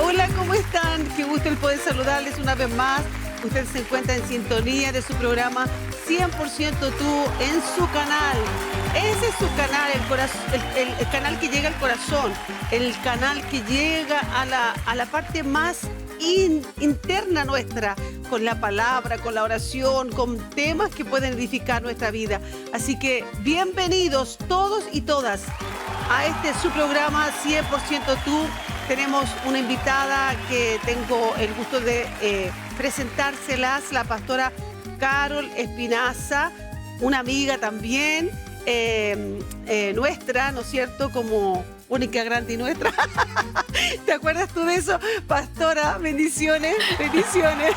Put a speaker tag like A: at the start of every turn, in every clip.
A: Hola, ¿cómo están? Qué gusto el poder saludarles una vez más. Usted se encuentra en sintonía de su programa 100% Tú en su canal. Ese es su canal, el canal que llega al corazón, el canal que llega a la parte más interna nuestra, con la palabra, con la oración, con temas que pueden edificar nuestra vida. Así que bienvenidos todos y todas a este su programa 100% Tú. Tenemos una invitada que tengo el gusto de presentárselas, la pastora Carol Espinaza, una amiga también nuestra, ¿no es cierto?, como única, grande y nuestra. ¿Te acuerdas tú de eso? Pastora, bendiciones, bendiciones.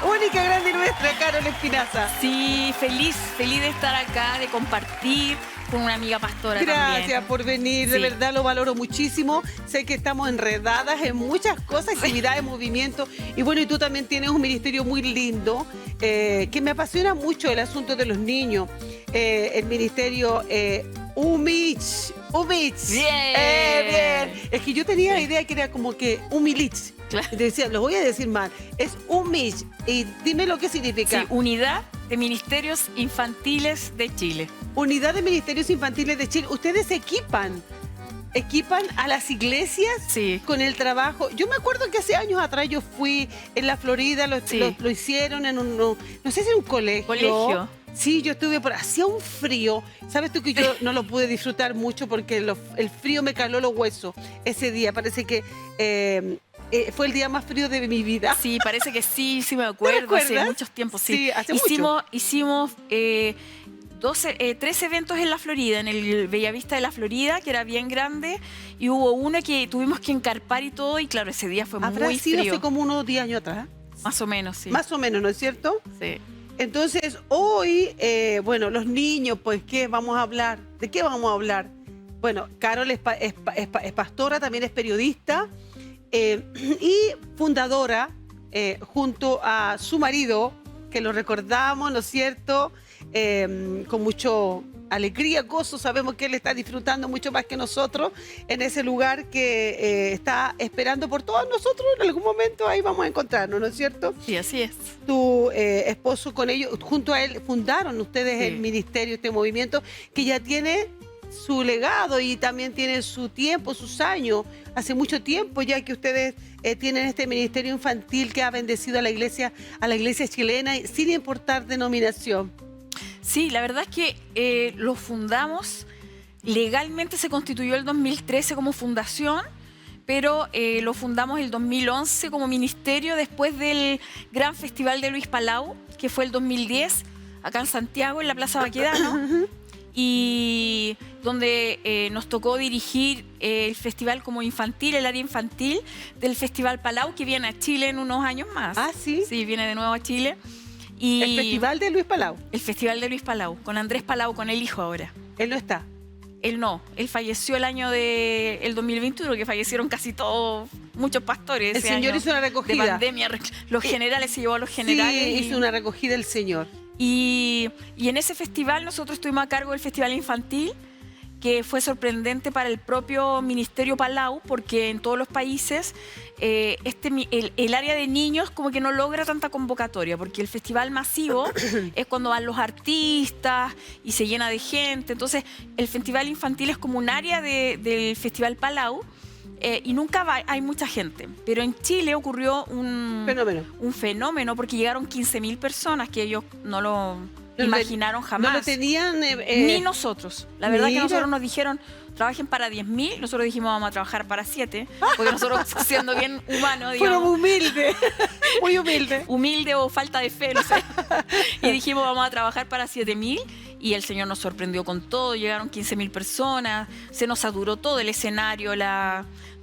A: Única, grande y nuestra, Carol Espinaza.
B: Sí, feliz de estar acá, de compartir con una amiga pastora.
A: Gracias
B: también.
A: por venir, de verdad lo valoro muchísimo. Sé que estamos enredadas en muchas cosas, actividades, movimientos. Y bueno, y tú también tienes un ministerio muy lindo, que me apasiona mucho el asunto de los niños. El ministerio Umich.
B: Bien.
A: Bien. Es que yo tenía la idea que era como que Umilich.
B: Claro.
A: Y te decía, lo voy a decir mal. Es Umich. Y dime lo que significa.
B: Sí, Unidad de Ministerios Infantiles de Chile.
A: Unidad de Ministerios Infantiles de Chile. Ustedes equipan a las iglesias
B: Sí.
A: con el trabajo. Yo me acuerdo que hace años atrás yo fui en la Florida, lo hicieron en no sé si en un colegio. Sí, yo estuve hacía un frío. Sabes tú que yo no lo pude disfrutar mucho porque el frío me caló los huesos ese día. Parece que fue el día más frío de mi vida.
B: Sí, parece que sí me acuerdo. Hace muchos tiempos, sí.
A: Sí, hace mucho.
B: Hicimos 3 eventos en la Florida, en el Bellavista de la Florida, que era bien grande, y hubo uno que tuvimos que encarpar y todo, y claro, ese día fue
A: ¿Habrá
B: muy
A: sido
B: frío.
A: hace como unos 10 años atrás?
B: Más o menos, sí.
A: Más o menos, ¿no es cierto?
B: Sí.
A: Entonces, hoy, bueno, los niños, pues, ¿qué vamos a hablar? ¿De qué vamos a hablar? Bueno, Carol es pastora, también es periodista y fundadora, junto a su marido, que lo recordamos, ¿no es cierto?, con mucho alegría, gozo. Sabemos que él está disfrutando mucho más que nosotros en ese lugar que está esperando por todos nosotros. En algún momento ahí vamos a encontrarnos, ¿no es cierto?
B: Sí, así es.
A: Tu esposo con ellos, junto a él, fundaron ustedes el ministerio, este movimiento, que ya tiene su legado y también tiene su tiempo, sus años. Hace mucho tiempo ya que ustedes tienen este ministerio infantil que ha bendecido a la iglesia chilena sin importar denominación.
B: Sí, la verdad es que lo fundamos, legalmente se constituyó el 2013 como fundación, pero lo fundamos el 2011 como ministerio después del gran festival de Luis Palau, que fue el 2010, acá en Santiago, en la Plaza Baquedano, y donde nos tocó dirigir el festival como infantil, el área infantil del Festival Palau, que viene a Chile en unos años más.
A: ¿Ah, sí?
B: Sí, viene de nuevo a Chile.
A: Y el Festival de Luis Palau.
B: El Festival de Luis Palau, con Andrés Palau, con el hijo ahora.
A: Él no está.
B: Él no, él falleció el año del 2021, que fallecieron casi todos, muchos pastores.
A: El Señor hizo una recogida.
B: De pandemia, los generales, se llevó a los generales.
A: Sí, hizo una recogida el Señor.
B: Y en ese festival nosotros estuvimos a cargo del Festival Infantil, que fue sorprendente para el propio Ministerio Palau, porque en todos los países el área de niños como que no logra tanta convocatoria, porque el festival masivo es cuando van los artistas y se llena de gente. Entonces el festival infantil es como un área del Festival Palau, y nunca hay mucha gente. Pero en Chile ocurrió un fenómeno, porque llegaron 15.000 personas, que ellos no lo imaginaron jamás.
A: No lo tenían...
B: Ni nosotros. La verdad que nosotros nos dijeron, trabajen para 10.000. Nosotros dijimos, vamos a trabajar para 7. Porque nosotros, siendo bien humanos, digamos...
A: Fueron humildes, muy humildes.
B: Humilde o falta de fe, no sé. Y dijimos, vamos a trabajar para 7.000. Y el Señor nos sorprendió con todo. Llegaron 15.000 personas. Se nos saturó todo el escenario,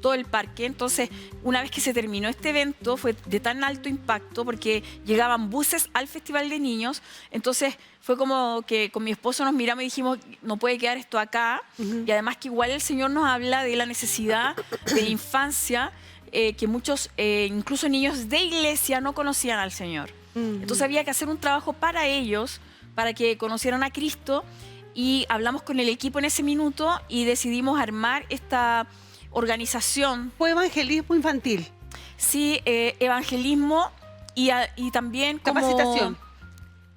B: todo el parque. Entonces, una vez que se terminó este evento, fue de tan alto impacto porque llegaban buses al Festival de Niños. Entonces, fue como que con mi esposo nos miramos y dijimos, no puede quedar esto acá. Y además que igual el Señor nos habla de la necesidad de la infancia, que muchos, incluso niños de iglesia, no conocían al Señor. Entonces había que hacer un trabajo para ellos, para que conocieran a Cristo, y hablamos con el equipo en ese minuto y decidimos armar esta organización.
A: Fue evangelismo infantil.
B: Sí, evangelismo y también como
A: Capacitación.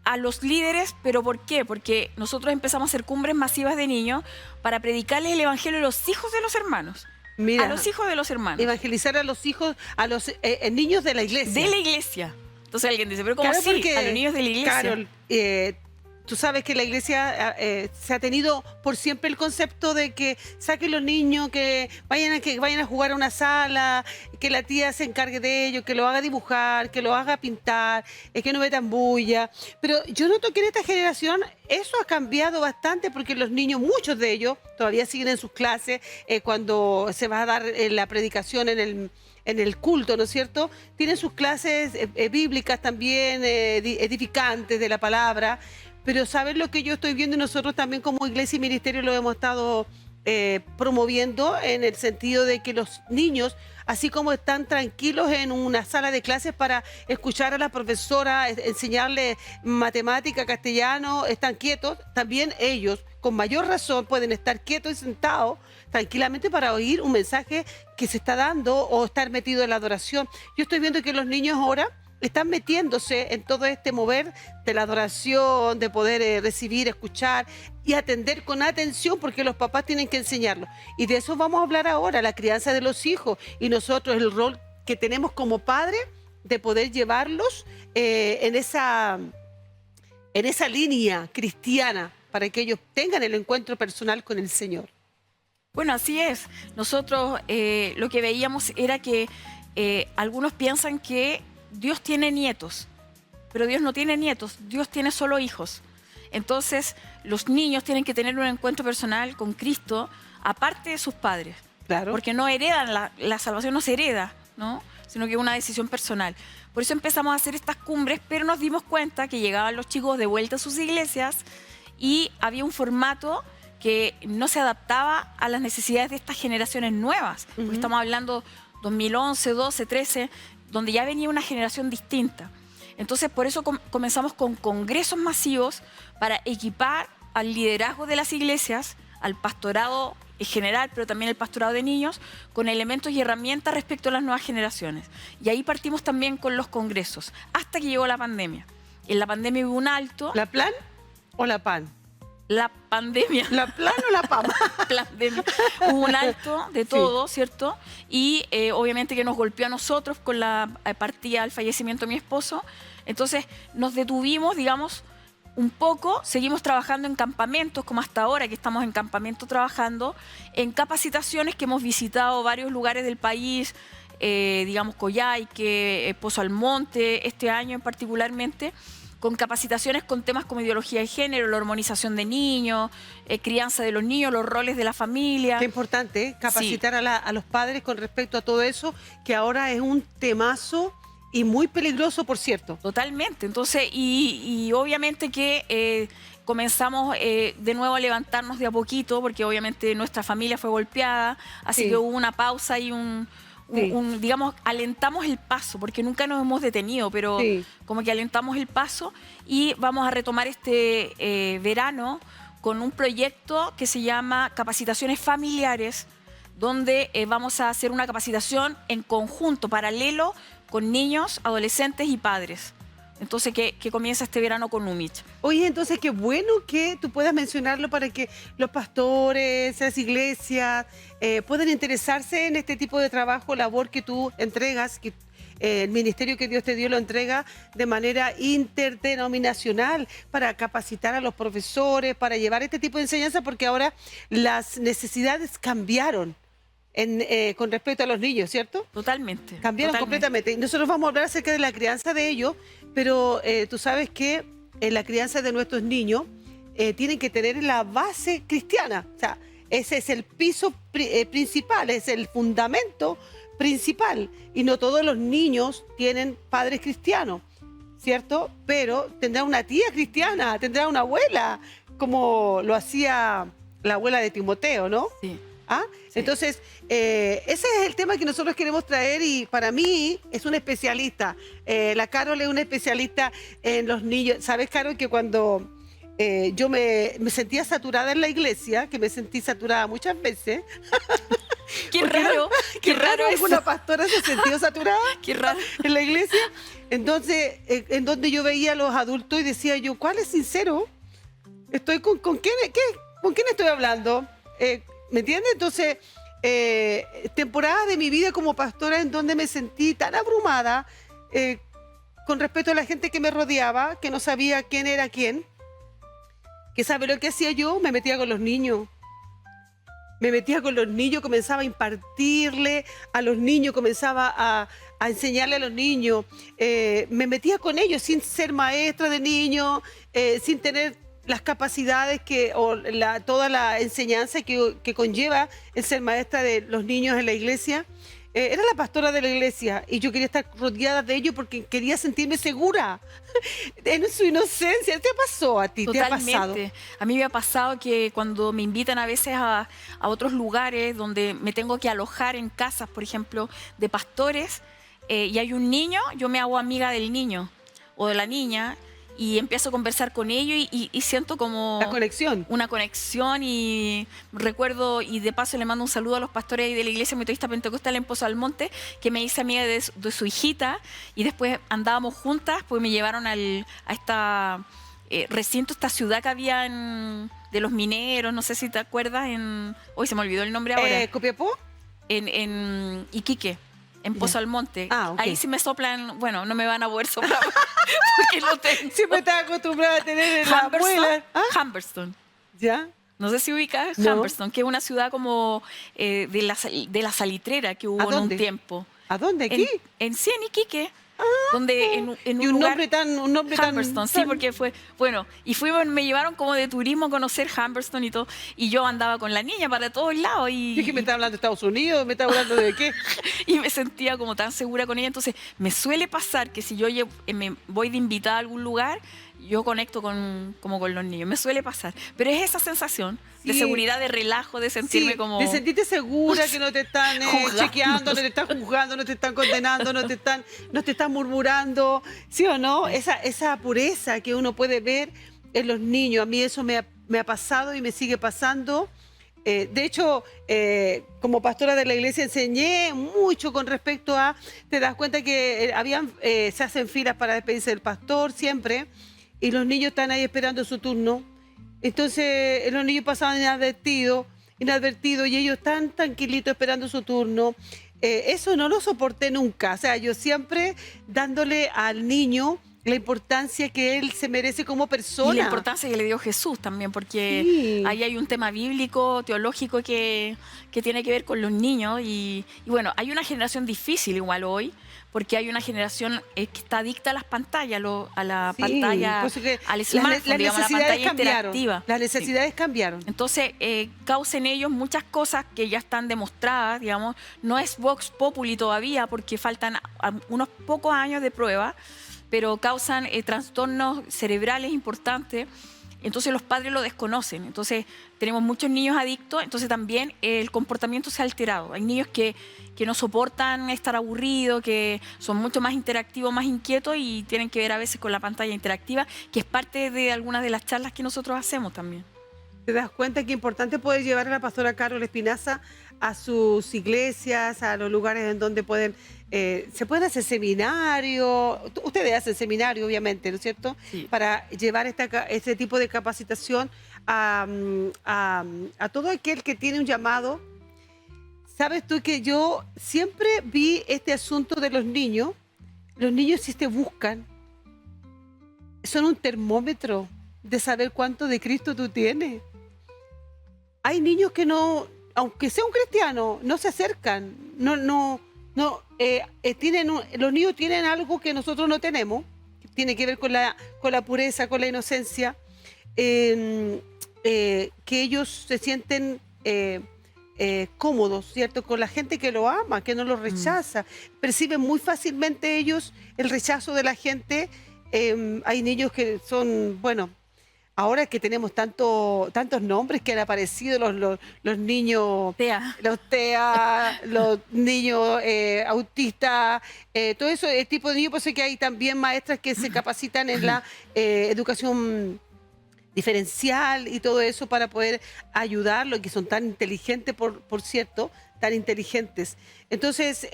B: a los líderes, pero ¿por qué? Porque nosotros empezamos a hacer cumbres masivas de niños para predicarles el evangelio a los hijos de los hermanos.
A: Mira,
B: A los hijos de los hermanos.
A: evangelizar a los hijos, a los niños de la iglesia.
B: De la iglesia. Entonces alguien dice, pero ¿cómo
A: Claro,
B: así?
A: porque,
B: A los niños de la iglesia.
A: Carol, tú sabes que la iglesia se ha tenido por siempre el concepto de que saquen los niños, que vayan a jugar a una sala, que la tía se encargue de ellos, que lo haga dibujar, que lo haga pintar, que no metan bulla. Pero yo noto que en esta generación eso ha cambiado bastante porque los niños, muchos de ellos, todavía siguen en sus clases cuando se va a dar la predicación en el culto, ¿no es cierto? Tienen sus clases bíblicas también, edificantes de la palabra, pero ¿saben lo que yo estoy viendo? Y nosotros también como iglesia y ministerio lo hemos estado promoviendo en el sentido de que los niños, así como están tranquilos en una sala de clases para escuchar a la profesora, enseñarles matemática, castellano, están quietos, también ellos con mayor razón pueden estar quietos y sentados tranquilamente para oír un mensaje que se está dando o estar metido en la adoración. Yo estoy viendo que los niños ahora están metiéndose en todo este mover de la adoración, de poder recibir, escuchar y atender con atención, porque los papás tienen que enseñarlo. Y de eso vamos a hablar ahora, la crianza de los hijos y nosotros el rol que tenemos como padres de poder llevarlos en esa línea cristiana para que ellos tengan el encuentro personal con el Señor.
B: Bueno, así es. Nosotros lo que veíamos era que algunos piensan que Dios tiene nietos, pero Dios no tiene nietos, Dios tiene solo hijos. Entonces, los niños tienen que tener un encuentro personal con Cristo, aparte de sus padres.
A: Claro.
B: Porque no heredan, la salvación no se hereda, ¿no? Sino que es una decisión personal. Por eso empezamos a hacer estas cumbres, pero nos dimos cuenta que llegaban los chicos de vuelta a sus iglesias y había un formato que no se adaptaba a las necesidades de estas generaciones nuevas. Porque estamos hablando 2011, 12, 13, donde ya venía una generación distinta. Entonces, por eso comenzamos con congresos masivos para equipar al liderazgo de las iglesias, al pastorado en general, pero también el pastorado de niños, con elementos y herramientas respecto a las nuevas generaciones. Y ahí partimos también con los congresos, hasta que llegó la pandemia. En la pandemia hubo un alto.
A: ¿La plan o la pan?
B: La pandemia.
A: ¿La plan o la pama?
B: Pandemia. Hubo un alto de todo, sí. ¿Cierto? Y obviamente que nos golpeó a nosotros con la partida, el fallecimiento de mi esposo. Entonces nos detuvimos, digamos, un poco. Seguimos trabajando en campamentos, como hasta ahora que estamos en campamento trabajando, en capacitaciones que hemos visitado varios lugares del país, digamos Coyhaique, Pozo Almonte, este año en particularmente, con capacitaciones con temas como ideología de género, la hormonización de niños, crianza de los niños, los roles de la familia.
A: Qué importante, capacitar sí. a los padres con respecto a todo eso, que ahora es un temazo y muy peligroso, por cierto.
B: Totalmente. Entonces, y obviamente que comenzamos de nuevo a levantarnos de a poquito, porque obviamente nuestra familia fue golpeada, así que hubo una pausa y digamos, alentamos el paso, porque nunca nos hemos detenido, pero como que alentamos el paso y vamos a retomar este verano con un proyecto que se llama Capacitaciones Familiares, donde vamos a hacer una capacitación en conjunto, paralelo, con niños, adolescentes y padres. Entonces, que comienza este verano con UMICH.
A: Oye, entonces, qué bueno que tú puedas mencionarlo para que los pastores, las iglesias, puedan interesarse en este tipo de trabajo, labor que tú entregas, que el ministerio que Dios te dio lo entrega de manera interdenominacional para capacitar a los profesores, para llevar este tipo de enseñanza, porque ahora las necesidades cambiaron. Con respecto a los niños, ¿cierto?
B: Totalmente.
A: Cambiaron completamente. Nosotros vamos a hablar acerca de la crianza de ellos, pero tú sabes que la crianza de nuestros niños tienen que tener la base cristiana. O sea, ese es el piso principal, es el fundamento principal. Y no todos los niños tienen padres cristianos, ¿cierto? Pero tendrá una tía cristiana, tendrá una abuela, como lo hacía la abuela de Timoteo, ¿no?
B: Sí.
A: ¿Ah? Sí. Entonces, ese es el tema que nosotros queremos traer y para mí es una especialista. La Carol es una especialista en los niños. ¿Sabes, Carol, que cuando yo me sentía saturada en la iglesia, que me sentí saturada muchas veces,
B: Qué
A: Porque
B: raro, qué raro eso.
A: alguna pastora se sintió saturada
B: Qué raro.
A: en la iglesia. Entonces, en donde yo veía a los adultos y decía yo, ¿cuál es sincero? Estoy con quién, ¿con quién estoy hablando? ¿Me entiendes? Entonces, temporadas de mi vida como pastora en donde me sentí tan abrumada con respecto a la gente que me rodeaba, que no sabía quién era quién, que sabe lo que hacía yo, me metía con los niños. Me metía con los niños, comenzaba a impartirle a los niños, comenzaba a enseñarle a los niños. Me metía con ellos sin ser maestra de niños, sin tener las capacidades toda la enseñanza que conlleva el ser maestra de los niños en la iglesia. Era la pastora de la iglesia y yo quería estar rodeada de ellos porque quería sentirme segura en su inocencia. ¿Te pasó a ti?
B: Totalmente.
A: ¿Te ha pasado?
B: A mí me ha pasado que cuando me invitan a veces a otros lugares donde me tengo que alojar en casas, por ejemplo, de pastores, y hay un niño, yo me hago amiga del niño o de la niña y empiezo a conversar con ellos y siento como...
A: La conexión.
B: Una conexión y recuerdo, y de paso le mando un saludo a los pastores ahí de la Iglesia Metodista Pentecostal en Pozo Almonte, que me hice amiga de su hijita y después andábamos juntas, pues me llevaron a esta recinto, esta ciudad que había de los mineros, no sé si te acuerdas, hoy se me olvidó el nombre ahora.
A: ¿Copiapó?
B: En Iquique. En Pozo Almonte.
A: Ah, okay.
B: Ahí sí me soplan, bueno, no me van a poder soplar porque no tengo.
A: Siempre estaba acostumbrada a tener en la abuela.
B: Humberston.
A: ¿Ya?
B: No sé si ubicas
A: No.
B: Humberston, que es una ciudad como de la salitrera que hubo en un tiempo.
A: ¿A dónde? ¿Aquí?
B: En Iquique. Donde en
A: y
B: un lugar,
A: un nombre tan...
B: Humberston, sí, porque fue, bueno, y me llevaron como de turismo a conocer Humberston y todo, y yo andaba con la niña para todos lados
A: ¿Y que me está hablando de Estados Unidos? ¿Me está hablando de qué?
B: y me sentía como tan segura con ella. Entonces me suele pasar que si yo me voy de invitada a algún lugar, yo conecto como con los niños, me suele pasar, pero es esa sensación de seguridad, de relajo, de sentirme como...
A: de sentirte segura, que no te están chequeando, no te están juzgando, no te están condenando, no te están murmurando, ¿sí o no? Esa pureza que uno puede ver en los niños, a mí eso me ha pasado y me sigue pasando. De hecho, como pastora de la iglesia enseñé mucho con respecto a, te das cuenta que se hacen filas para despedirse del pastor siempre, y los niños están ahí esperando su turno. Entonces los niños pasaban inadvertidos y ellos tan tranquilitos esperando su turno. Eso no lo soporté nunca. O sea, yo siempre dándole al niño la importancia que él se merece como persona.
B: Y la importancia que le dio Jesús también, porque
A: Sí.
B: ahí hay un tema bíblico, teológico que tiene que ver con los niños. Y bueno, hay una generación difícil igual hoy, porque hay una generación que está adicta a las pantallas, a la pantalla,
A: pues que
B: al smartphone, digamos, a la pantalla interactiva.
A: Las necesidades cambiaron.
B: Entonces, causa en ellos muchas cosas que ya están demostradas, digamos. No es Vox Populi todavía, porque faltan unos pocos años de prueba, pero causan trastornos cerebrales importantes. Entonces los padres lo desconocen. Entonces tenemos muchos niños adictos, entonces también el comportamiento se ha alterado. Hay niños que no soportan estar aburridos, que son mucho más interactivos, más inquietos y tienen que ver a veces con la pantalla interactiva, que es parte de algunas de las charlas que nosotros hacemos también.
A: ¿Te das cuenta qué importante poder llevar a la pastora Carol Espinaza a sus iglesias, a los lugares en donde se pueden hacer seminarios? Ustedes hacen seminarios, obviamente, ¿no es cierto?
B: Sí.
A: Para llevar este tipo de capacitación a todo aquel que tiene un llamado. Sabes tú que yo siempre vi este asunto de los niños. Los niños, si te buscan, son un termómetro de saber cuánto de Cristo tú tienes. Hay niños que no, aunque sea un cristiano, no se acercan. Los niños tienen algo que nosotros no tenemos. Tiene que ver con la pureza, con la inocencia. Que ellos se sienten cómodos, ¿cierto? Con la gente que lo ama, que no lo rechaza. Perciben muy fácilmente ellos el rechazo de la gente. Hay niños que son, bueno, ahora que tenemos tantos nombres que han aparecido, los niños
B: TEA.
A: Los TEA, los niños autistas, todo eso, el tipo de niños. Por eso que hay también maestras que se capacitan en la educación diferencial y todo eso para poder ayudarlo, que son tan inteligentes, por cierto, tan inteligentes. Entonces,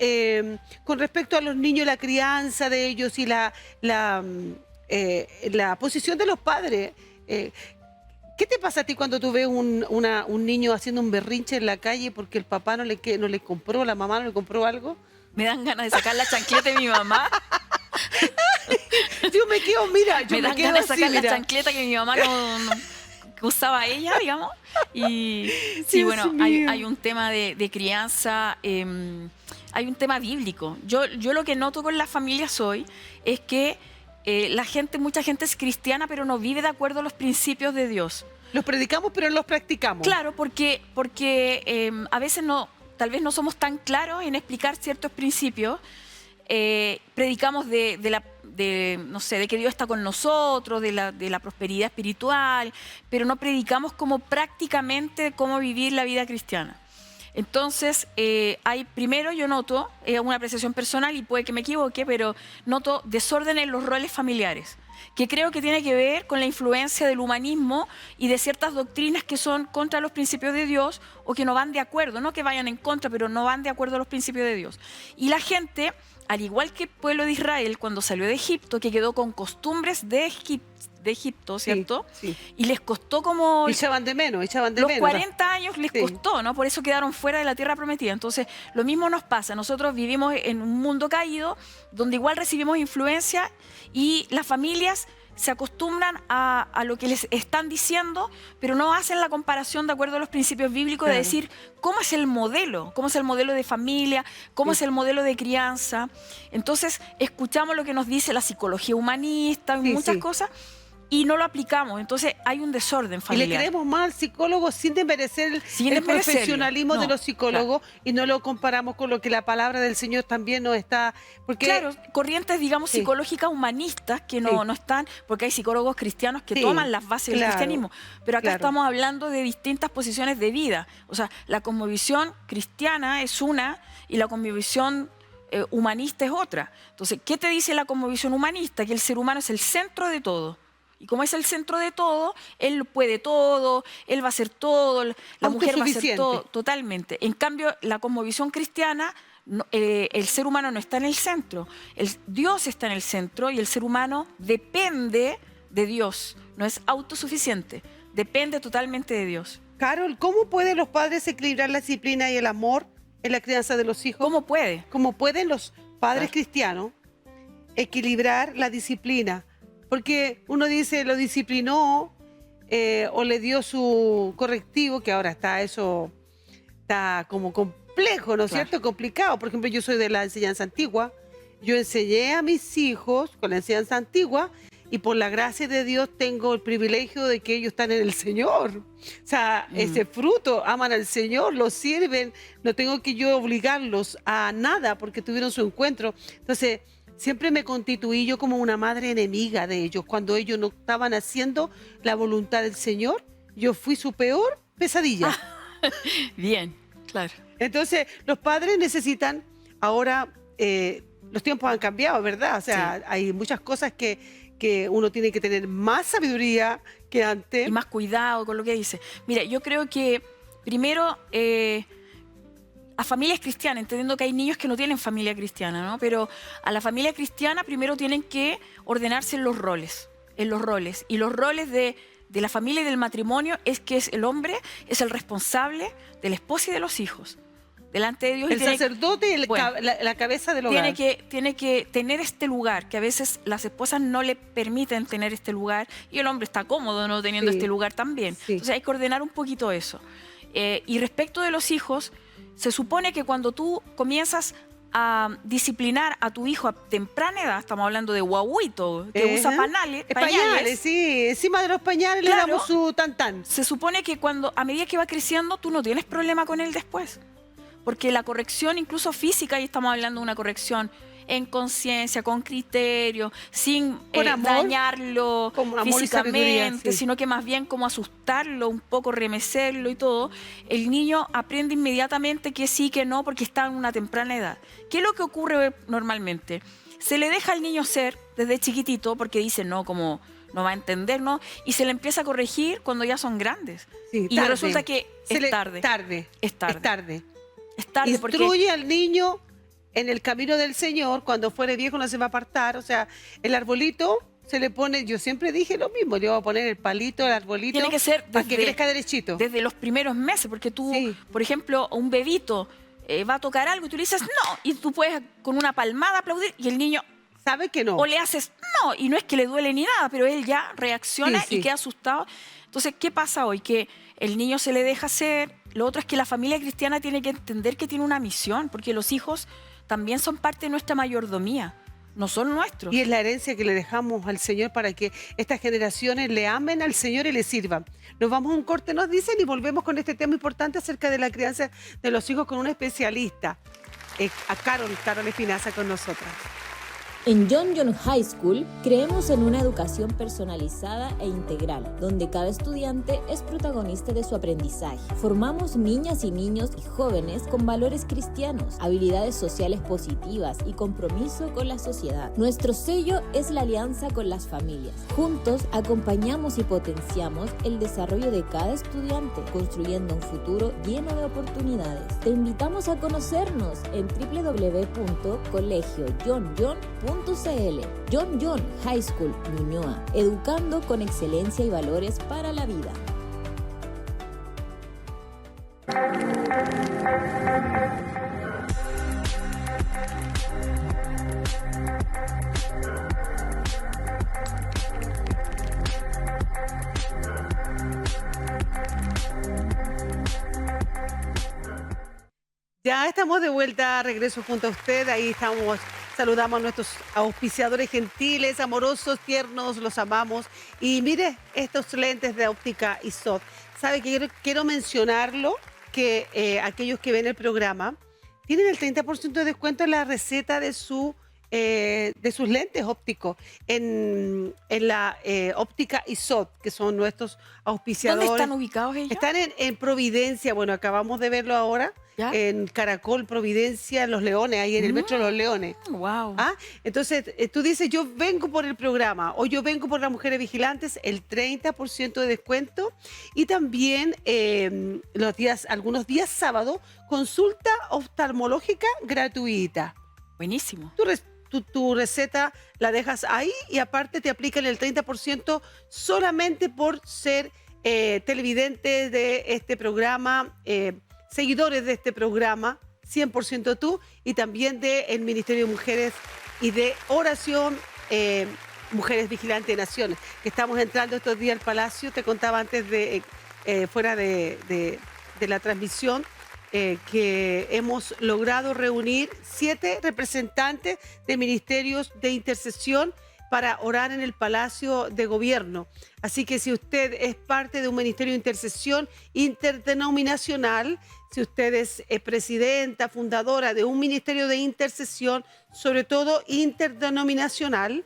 A: con respecto a los niños, la crianza de ellos y la posición de los padres, ¿qué te pasa a ti cuando tú ves un niño haciendo un berrinche en la calle porque el papá no le compró, la mamá no le compró algo?
B: Me dan ganas de sacar la chancleta de mi mamá.
A: Yo me quedo, mira, yo
B: Me dan
A: quedo
B: ganas de
A: así,
B: sacar la
A: mira.
B: chancleta que mi mamá que usaba ella, digamos. Y sí,
A: Dios
B: bueno,
A: mío.
B: hay un tema de crianza, hay un tema bíblico. Yo lo que noto con las familias hoy es que mucha gente es cristiana, pero no vive de acuerdo a los principios de Dios.
A: Los predicamos, pero no los practicamos.
B: Claro, porque a veces tal vez no somos tan claros en explicar ciertos principios. Predicamos no sé, de que Dios está con nosotros, de la prosperidad espiritual, pero no predicamos como prácticamente cómo vivir la vida cristiana. Entonces, primero yo noto, es una apreciación personal y puede que me equivoque, pero noto desorden en los roles familiares, que creo que tiene que ver con la influencia del humanismo y de ciertas doctrinas que son contra los principios de Dios o que no van de acuerdo, no que vayan en contra, pero no van de acuerdo a los principios de Dios. Y la gente, al igual que el pueblo de Israel cuando salió de Egipto, que quedó con costumbres de Egipto, ¿cierto?
A: Sí.
B: Y les costó como...
A: Echaban de menos.
B: Los 40 años les
A: Sí.
B: costó, ¿no? Por eso quedaron fuera de la tierra prometida. Entonces, lo mismo nos pasa. Nosotros vivimos en un mundo caído, donde igual recibimos influencia y las familias se acostumbran a lo que les están diciendo, pero no hacen la comparación de acuerdo a los principios bíblicos,
A: Claro.
B: de decir cómo es el modelo de familia, cómo es el modelo de crianza. Entonces, escuchamos lo que nos dice la psicología humanista,
A: Sí,
B: muchas
A: sí.
B: cosas, y no lo aplicamos. Entonces, hay un desorden
A: Y
B: familiar.
A: le creemos más al psicólogo sin desmerecer
B: Sin
A: el
B: desmerecerlo.
A: profesionalismo de
B: No,
A: los psicólogos y no lo comparamos con lo que la palabra del Señor también nos está... Porque
B: Claro, corrientes, digamos,
A: Sí.
B: psicológicas humanistas que
A: Sí.
B: no están, porque hay psicólogos cristianos que
A: Sí,
B: toman las bases del
A: claro,
B: cristianismo, pero acá
A: claro.
B: estamos hablando de distintas posiciones de vida. O sea, la cosmovisión cristiana es una y la cosmovisión humanista es otra. Entonces, ¿qué te dice la cosmovisión humanista? Que el ser humano es el centro de todo. Y como es el centro de todo, él puede todo, él va a hacer todo, la mujer va a hacer todo,
A: Autosuficiente.
B: totalmente. En cambio, la cosmovisión cristiana, el ser humano no está en el centro, Dios está en el centro y el ser humano depende de Dios, no es autosuficiente, depende totalmente de Dios.
A: Carol, ¿cómo pueden los padres equilibrar la disciplina y el amor en la crianza de los hijos?
B: ¿Cómo puede?
A: ¿Cómo pueden los padres
B: Claro.
A: cristianos equilibrar la disciplina? Porque uno dice, lo disciplinó o le dio su correctivo, que ahora está como complejo, ¿no es
B: Claro.
A: cierto? Complicado. Por ejemplo, yo soy de la enseñanza antigua. Yo enseñé a mis hijos con la enseñanza antigua y por la gracia de Dios tengo el privilegio de que ellos están en el Señor. O sea, ese fruto, aman al Señor, lo sirven, no tengo que yo obligarlos a nada porque tuvieron su encuentro. Entonces, siempre me constituí yo como una madre enemiga de ellos. Cuando ellos no estaban haciendo la voluntad del Señor, yo fui su peor pesadilla.
B: Bien, claro.
A: Entonces, los padres necesitan, ahora los tiempos han cambiado, ¿verdad? O sea, hay muchas cosas que uno tiene que tener más sabiduría que antes.
B: Y más cuidado con lo que dice. Mira, yo creo que primero a familias cristianas, entendiendo que hay niños que no tienen familia cristiana, ¿no? Pero a la familia cristiana primero tienen que ordenarse en los roles. Y los roles de la familia y del matrimonio es que el hombre es el responsable de la esposa y de los hijos. Delante de Dios.
A: El sacerdote y la cabeza del hogar.
B: Tiene que tener este lugar, que a veces las esposas no le permiten tener este lugar y el hombre está cómodo no teniendo
A: Sí.
B: este lugar también.
A: Sí.
B: Entonces hay que ordenar un poquito eso. Y respecto de los hijos, se supone que cuando tú comienzas a disciplinar a tu hijo a temprana edad, estamos hablando de guaguito, que usa
A: pañales, sí. Encima de los pañales
B: Claro.
A: le damos su tantán.
B: se supone que a medida que va creciendo, tú no tienes problema con él después. Porque la corrección, incluso física, y estamos hablando de una corrección en conciencia, con criterio, sin
A: Con amor,
B: dañarlo
A: con amor y
B: físicamente,
A: sabiduría, sí.
B: sino que más bien como asustarlo un poco, remecerlo y todo, el niño aprende inmediatamente que sí, que no, porque está en una temprana edad. ¿Qué es lo que ocurre normalmente? Se le deja al niño ser desde chiquitito porque dice, no no va a entender, ¿no? Y se le empieza a corregir cuando ya son grandes.
A: Sí,
B: y
A: tarde.
B: resulta que es tarde.
A: Es tarde.
B: Es tarde
A: Instruye al niño en el camino del Señor, cuando fuere viejo no se va a apartar. O sea, el arbolito se le pone, yo siempre dije lo mismo, le voy a poner el palito, el arbolito,
B: tiene que ser
A: para que crezca derechito.
B: Desde los primeros meses, porque tú, por ejemplo, un bebito va a tocar algo y tú le dices no, y tú puedes con una palmada aplaudir y el niño
A: sabe que no.
B: O le haces no, y no es que le duele ni nada, pero él ya reacciona y queda asustado. Entonces, ¿qué pasa hoy? Que el niño se le deja hacer. Lo otro es que la familia cristiana tiene que entender que tiene una misión, porque los hijos también son parte de nuestra mayordomía, no son nuestros.
A: Y es la herencia que le dejamos al Señor para que estas generaciones le amen al Señor y le sirvan. Nos vamos a un corte, nos dicen, y volvemos con este tema importante acerca de la crianza de los hijos con una especialista, a Carol Espinaza con nosotras.
C: En John John High School creemos en una educación personalizada e integral, donde cada estudiante es protagonista de su aprendizaje. Formamos niñas y niños y jóvenes con valores cristianos, habilidades sociales positivas y compromiso con la sociedad. Nuestro sello es la alianza con las familias. Juntos acompañamos y potenciamos el desarrollo de cada estudiante, construyendo un futuro lleno de oportunidades. Te invitamos a conocernos en www.colegiojohnjohn.cl. John John High School Ñuñoa, educando con excelencia y valores para la vida.
A: Ya estamos de vuelta, regreso junto a usted, ahí estamos. Saludamos a nuestros auspiciadores gentiles, amorosos, tiernos, los amamos. Y mire estos lentes de óptica ISOT. ¿Sabe que quiero mencionarlo? Que aquellos que ven el programa tienen el 30% de descuento en la receta de sus lentes ópticos en la óptica ISOT, que son nuestros auspiciadores.
B: ¿Dónde están ubicados ellos?
A: Están en Providencia, bueno, acabamos de verlo ahora. ¿Ya? En Caracol, Providencia, Los Leones, ahí en el Metro Los Leones.
B: Wow.
A: Entonces, tú dices, yo vengo por el programa o yo vengo por las mujeres vigilantes, el 30% de descuento. Y también algunos días sábado, consulta oftalmológica gratuita.
B: Buenísimo.
A: Tu receta la dejas ahí y aparte te aplican el 30% solamente por ser televidente de este programa, seguidores de este programa, 100% tú, y también del Ministerio de Mujeres y de Oración, Mujeres Vigilantes de Naciones, que estamos entrando estos días al Palacio. Te contaba antes fuera de la transmisión, que hemos logrado reunir 7 representantes de ministerios de intercesión para orar en el Palacio de Gobierno. Así que si usted es parte de un ministerio de intercesión interdenominacional, si usted es presidenta, fundadora de un ministerio de intercesión, sobre todo interdenominacional,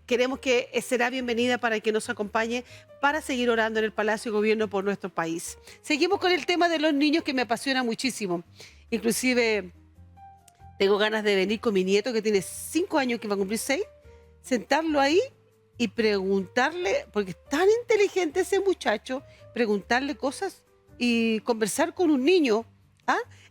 A: queremos que será bienvenida para que nos acompañe para seguir orando en el Palacio de Gobierno por nuestro país. Seguimos con el tema de los niños, que me apasiona muchísimo. Inclusive tengo ganas de venir con mi nieto, que tiene 5 años, que va a cumplir 6, sentarlo ahí y preguntarle, porque es tan inteligente ese muchacho, preguntarle cosas y conversar con un niño.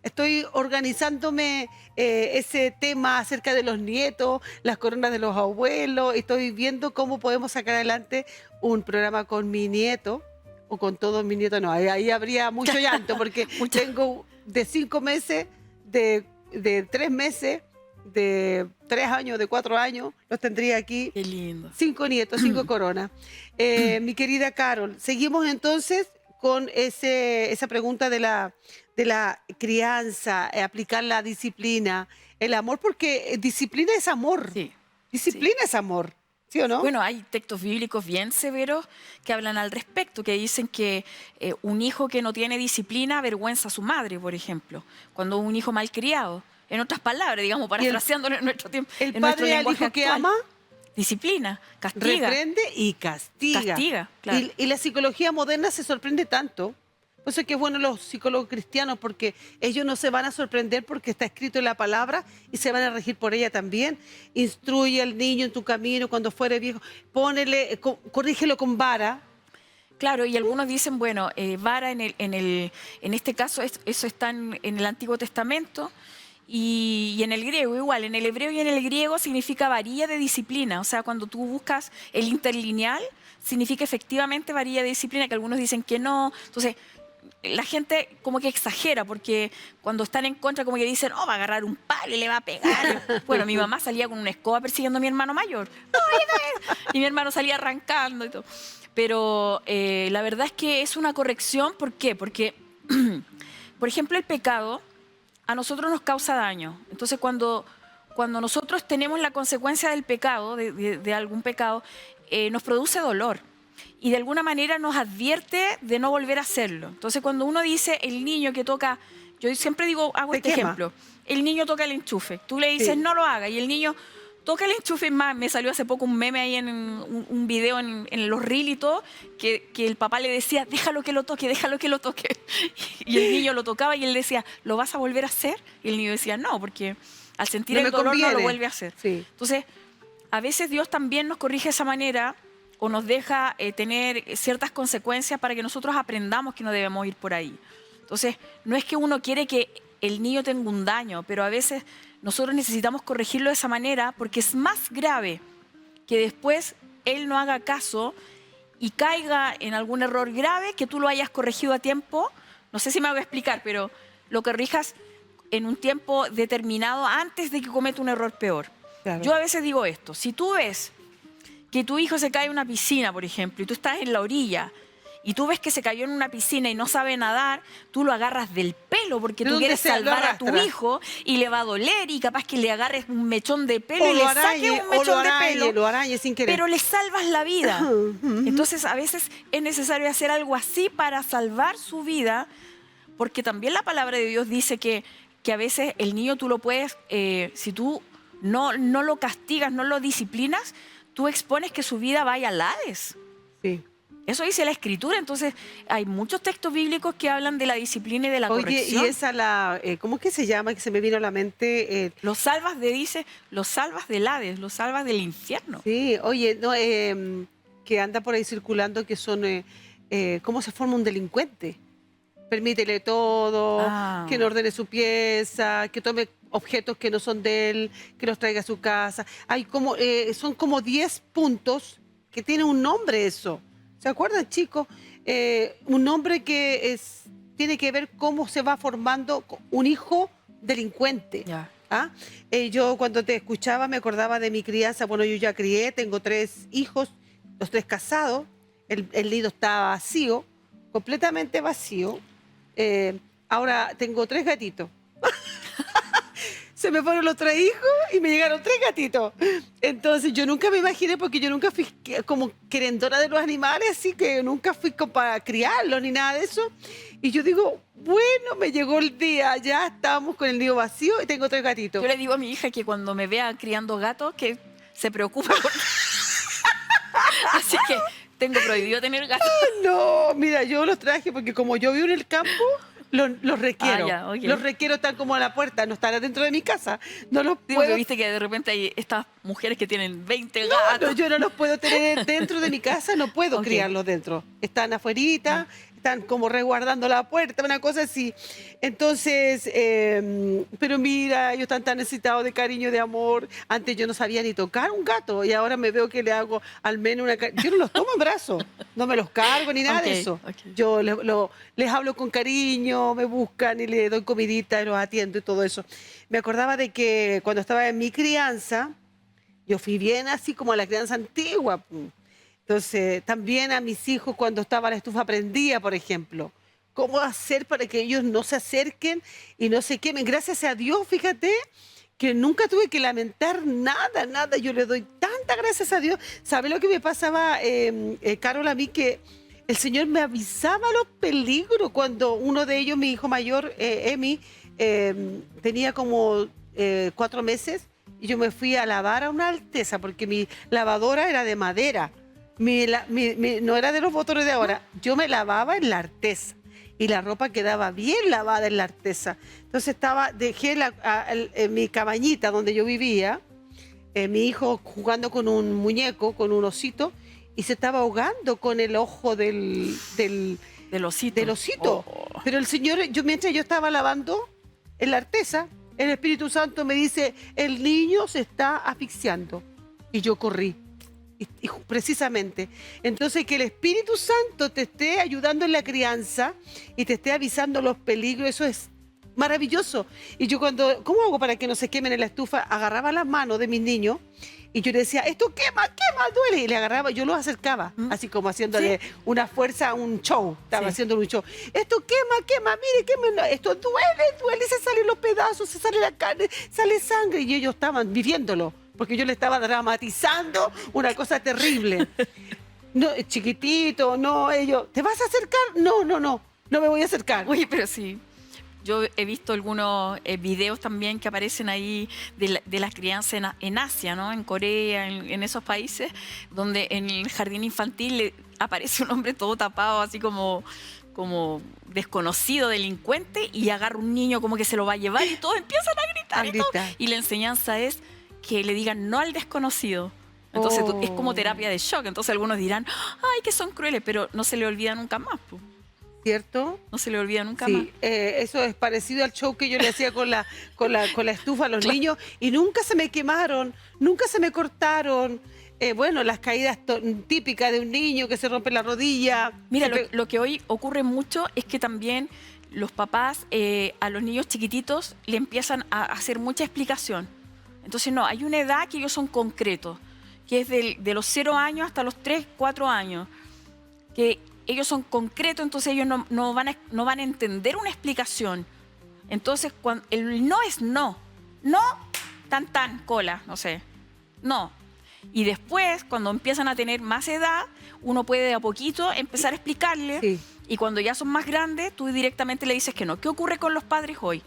A: Estoy organizándome ese tema acerca de los nietos, las coronas de los abuelos. Estoy viendo cómo podemos sacar adelante un programa con mi nieto, o con todos mis nietos. No, ahí habría mucho llanto, porque tengo de 5 meses, de 3 meses, de 3 años, de 4 años, los tendría aquí.
B: Qué lindo.
A: 5 nietos, 5 coronas. Mi querida Carol, seguimos entonces con esa pregunta de la crianza, aplicar la disciplina, el amor, porque disciplina es amor.
B: Sí.
A: Disciplina es amor, ¿sí o no?
B: Bueno, hay textos bíblicos bien severos que hablan al respecto, que dicen que un hijo que no tiene disciplina avergüenza a su madre, por ejemplo, cuando un hijo malcriado. En otras palabras, digamos, parafraseándolo en nuestro tiempo.
A: El padre al hijo que ama,
B: disciplina, castiga.
A: Reprende y castiga.
B: Castiga, claro.
A: Y la psicología moderna se sorprende tanto, Por eso es que es bueno los psicólogos cristianos, porque ellos no se van a sorprender porque está escrito en la palabra y se van a regir por ella también. Instruye al niño en tu camino cuando fuere viejo. Corrígelo con vara.
B: Claro, y algunos dicen, bueno, vara en este caso eso está en el Antiguo Testamento y en el griego igual. En el hebreo y en el griego significa varilla de disciplina. O sea, cuando tú buscas el interlineal, significa efectivamente varilla de disciplina, que algunos dicen que no. Entonces, la gente como que exagera, porque cuando están en contra como que dicen, oh, va a agarrar un palo y le va a pegar. Bueno, mi mamá salía con una escoba persiguiendo a mi hermano mayor. Y mi hermano salía arrancando y todo. Pero la verdad es que es una corrección. ¿Por qué? Porque, por ejemplo, el pecado a nosotros nos causa daño. Entonces, cuando nosotros tenemos la consecuencia del pecado, de algún pecado, nos produce dolor. Y de alguna manera nos advierte de no volver a hacerlo. Entonces, cuando uno dice el niño que toca, yo siempre digo, hago este ejemplo, el niño toca el enchufe, tú le dices no lo haga y el niño toca el enchufe. Más, me salió hace poco un meme ahí en un video en los reels y todo, que el papá le decía, déjalo que lo toque, déjalo que lo toque. Y el niño lo tocaba y él decía, ¿lo vas a volver a hacer? Y el niño decía, no, porque al sentir el dolor no lo vuelve a hacer.
A: Sí.
B: Entonces, a veces Dios también nos corrige de esa manera, o nos deja tener ciertas consecuencias para que nosotros aprendamos que no debemos ir por ahí. Entonces, no es que uno quiere que el niño tenga un daño, pero a veces nosotros necesitamos corregirlo de esa manera porque es más grave que después él no haga caso y caiga en algún error grave que tú lo hayas corregido a tiempo. No sé si me hago explicar, pero lo corrijas en un tiempo determinado antes de que cometa un error peor. Claro. Yo a veces digo esto, si tú ves que tu hijo se cae en una piscina, por ejemplo, y tú estás en la orilla, y tú ves que se cayó en una piscina y no sabe nadar, tú lo agarras del pelo porque tú quieres salvar a tu hijo y le va a doler y capaz que le agarres un mechón de pelo y le saques un mechón de pelo,
A: lo arañe sin querer.
B: pero le salvas la vida. Entonces, a veces es necesario hacer algo así para salvar su vida, porque también la palabra de Dios dice que a veces el niño tú lo puedes, si tú no lo castigas, no lo disciplinas, tú expones que su vida vaya al Hades.
A: Sí.
B: Eso dice la Escritura. Entonces, hay muchos textos bíblicos que hablan de la disciplina y de la corrección.
A: Oye, y esa, ¿cómo es que se llama? Que se me vino a la mente.
B: Los salvas los salvas del Hades, los salvas del infierno.
A: Sí, oye, no, que anda por ahí circulando que son, ¿cómo se forma un delincuente? Permítele todo, que no ordene su pieza, que tome objetos que no son de él, que los traiga a su casa. Hay son como 10 puntos que tienen un nombre eso. ¿Se acuerdan, chicos? Un nombre que tiene que ver cómo se va formando un hijo delincuente.
B: Ya.
A: ¿Ah? Yo cuando te escuchaba me acordaba de mi crianza. Bueno, yo ya crié, tengo 3 hijos, los 3 casados. El nido está vacío, completamente vacío. Ahora tengo 3 gatitos. Se me fueron los 3 hijos y me llegaron 3 gatitos. Entonces yo nunca me imaginé, porque yo nunca fui como querendora de los animales, así que nunca fui como para criarlos ni nada de eso. Y yo digo, bueno, me llegó el día, ya estábamos con el nido vacío y tengo 3 gatitos.
B: Yo le digo a mi hija que cuando me vea criando gatos, que se preocupe por... Así que tengo prohibido tener gatos.
A: No, mira, yo los traje porque como yo vivo en el campo... Los requiero.
B: Okay.
A: Los requiero, están como a la puerta, no están adentro de mi casa. No los
B: Digo,
A: puedo...
B: que viste que de repente hay estas mujeres que tienen 20 gatos.
A: No, yo no los puedo tener dentro de mi casa, no puedo criarlos dentro. Están afuerita, están como resguardando la puerta, una cosa así. Entonces, pero mira, ellos están tan necesitados de cariño, de amor. Antes yo no sabía ni tocar un gato y ahora me veo que le hago al menos yo no los tomo en brazos, no me los cargo ni nada de eso. Yo les hablo con cariño, me buscan y les doy comidita y los atiendo y todo eso. Me acordaba de que cuando estaba en mi crianza, yo fui bien así como a la crianza antigua. Entonces, también a mis hijos cuando estaba la estufa prendida, por ejemplo, ¿cómo hacer para que ellos no se acerquen y no se quemen? Gracias a Dios, fíjate, que nunca tuve que lamentar nada. Yo le doy tantas gracias a Dios. ¿Sabe lo que me pasaba, Carol, a mí? Que el Señor me avisaba los peligros cuando uno de ellos, mi hijo mayor, Emi, tenía como 4 meses y yo me fui a lavar a una alteza porque mi lavadora era de madera. No era de los botones de ahora. Yo me lavaba en la Artesa y la ropa quedaba bien lavada en la artesa. Entonces dejé en mi cabañita donde yo vivía, mi hijo jugando con un muñeco, con un osito, y se estaba ahogando con el ojo del osito.
B: Oh.
A: Pero el Señor, mientras yo estaba lavando en la artesa, el Espíritu Santo me dice, el niño se está asfixiando. Y yo corrí. Y precisamente. Entonces, que el Espíritu Santo te esté ayudando en la crianza y te esté avisando los peligros, eso es maravilloso. Y yo ¿cómo hago para que no se quemen en la estufa? Agarraba las manos de mis niños y yo le decía, esto quema, duele. Y le agarraba, yo los acercaba, así como haciéndole una fuerza, un show. Estaba haciendo un show. Esto quema, mire, quema. Esto duele, se salen los pedazos, se sale la carne, sale sangre. Y ellos estaban viviéndolo, porque yo le estaba dramatizando una cosa terrible. No, chiquitito, no, ellos, ¿te vas a acercar? No me voy a acercar.
B: Oye, pero sí. Yo he visto algunos videos también que aparecen ahí de las crianzas en Asia, ¿no? En Corea, en esos países, donde en el jardín infantil aparece un hombre todo tapado, así como desconocido, delincuente, y agarra un niño como que se lo va a llevar y todos empiezan a gritar. Y la enseñanza es que le digan no al desconocido. Entonces es como terapia de shock. Entonces algunos dirán, ay, que son crueles, pero no se le olvida nunca más, pues.
A: ¿Cierto?
B: No se le olvida nunca más.
A: Eso es parecido al show que yo le hacía con la estufa a los niños, y nunca se me quemaron, nunca se me cortaron. Bueno, las caídas típicas de un niño que se rompe la rodilla.
B: Mira, lo que hoy ocurre mucho es que también los papás a los niños chiquititos le empiezan a hacer mucha explicación. Entonces, no, hay una edad que ellos son concretos, que es de los 0 años hasta los 3, 4 años, que ellos son concretos, entonces ellos no van a entender una explicación. Entonces, cuando el no es no, tan, cola, no sé, no. Y después, cuando empiezan a tener más edad, uno puede de a poquito empezar a explicarle.
A: Sí.
B: Y cuando ya son más grandes, tú directamente le dices que no. ¿Qué ocurre con los padres hoy?